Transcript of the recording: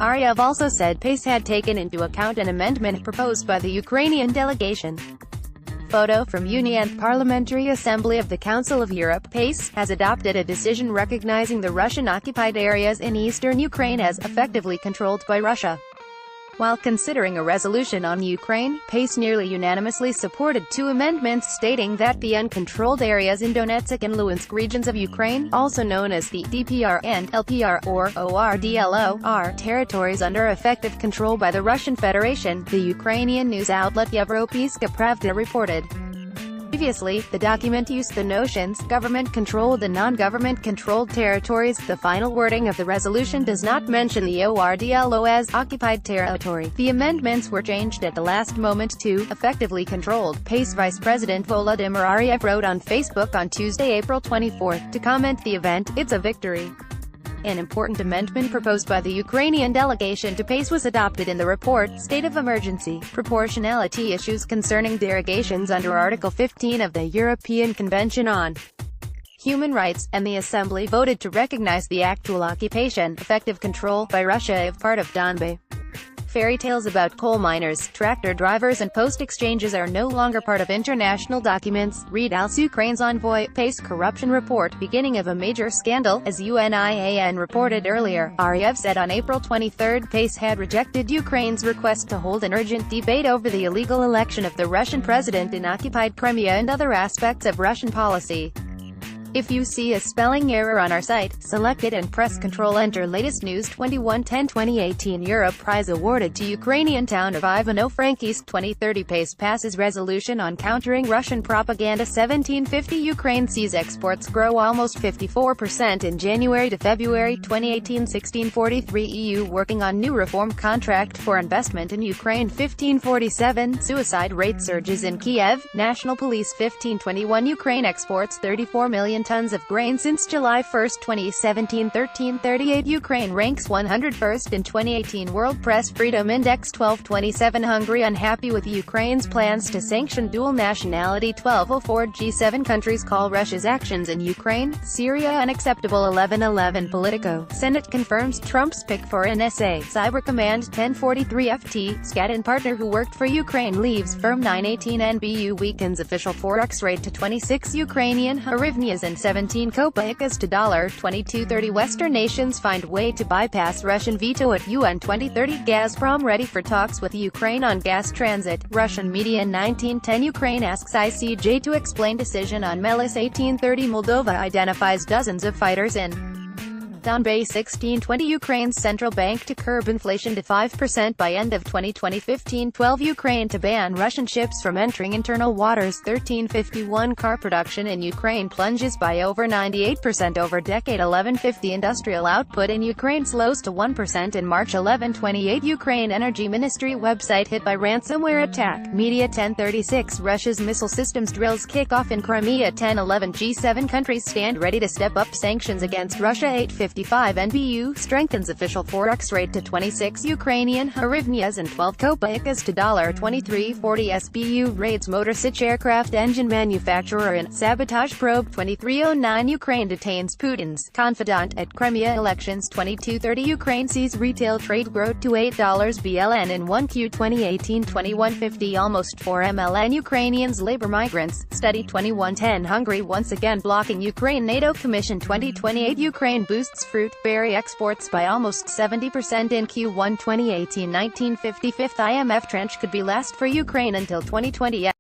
Ariev also said PACE had taken into account an amendment proposed by the Ukrainian delegation. Photo from UNIANThe Parliamentary Assembly of the Council of Europe. PACE has adopted a decision recognizing the Russian-occupied areas in eastern Ukraine as effectively controlled by Russia. While considering a resolution on Ukraine, PACE nearly unanimously supported two amendments stating that the uncontrolled areas in Donetsk and Luhansk regions of Ukraine, also known as the DPR and LPR or ORDLO, are territories under effective control by the Russian Federation, the Ukrainian news outlet Европейska Pravda reported. Previously, the document used the notions government-controlled and non-government-controlled territories. The final wording of the resolution does not mention the ORDLO as occupied territory. The amendments were changed at the last moment to effectively controlled. PACE Vice President Volodymyr Ariev wrote on Facebook on Tuesday, April 24, to comment the event, "It's a victory." An important amendment proposed by the Ukrainian delegation to PACE was adopted in the report, State of Emergency, Proportionality Issues concerning derogations under Article 15 of the European Convention on Human Rights, and the Assembly voted to recognize the actual occupation, effective control, by Russia of part of Donbas. Fairy tales about coal miners, tractor drivers and post exchanges are no longer part of international documents, read else Ukraine's envoy. PACE corruption report, beginning of a major scandal, as UNIAN reported earlier. Ariev said on April 23 PACE had rejected Ukraine's request to hold an urgent debate over the illegal election of the Russian president in occupied Crimea and other aspects of Russian policy. If you see a spelling error on our site, select it and press Ctrl Enter. Latest news 21/10/2018 Europe Prize awarded to Ukrainian town of Ivano-Frankivsk 2030 PACE passes resolution on countering Russian propaganda 1750 Ukraine sees exports grow almost 54% in January to February 2018 1643 EU working on new reform contract for investment in Ukraine 1547 Suicide rate surges in Kiev, National Police 1521 Ukraine exports 34 million tons of grain since July 1, 2017 1338 Ukraine ranks 101st in 2018 World Press Freedom Index 1227 Hungary unhappy with Ukraine's plans to sanction dual nationality 1204 G7 countries call Russia's actions in Ukraine, Syria unacceptable 1111 Politico, Senate confirms Trump's pick for NSA, Cyber Command 1043 FT, Skadden partner who worked for Ukraine leaves firm 918 NBU weakens official forex rate to 26 Ukrainian hryvnias and 17 kopecks to $22.30 Western nations find way to bypass Russian veto at UN 2030 Gazprom ready for talks with Ukraine on gas transit. Russian media in 1910 Ukraine asks ICJ to explain decision on Melis 1830 Moldova identifies dozens of fighters in Donbas 1620 Ukraine's central bank to curb inflation to 5% by end of 2020 1512 Ukraine to ban Russian ships from entering internal waters 1351 car production in Ukraine plunges by over 98% over decade 1150 industrial output in Ukraine slows to 1% in March 1128 Ukraine Energy Ministry website hit by ransomware attack Media 1036 Russia's missile systems drills kick off in Crimea 1011 G7 countries stand ready to step up sanctions against Russia 855 NBU strengthens official forex rate to 26 Ukrainian hryvnias and 12 kopecks to $23.40 SBU raids Motor Sich aircraft engine manufacturer in sabotage probe 2309 Ukraine detains Putin's confidant at Crimea elections 2230 Ukraine sees retail trade grow to $8 BLN in 1Q 2018 2150 almost 4 MLN Ukrainians labor migrants study 2110 Hungary once again blocking Ukraine NATO Commission 2028 Ukraine boosts fruit, berry exports by almost 70% in Q1 2018 1955 IMF trench could be last for Ukraine until 2020.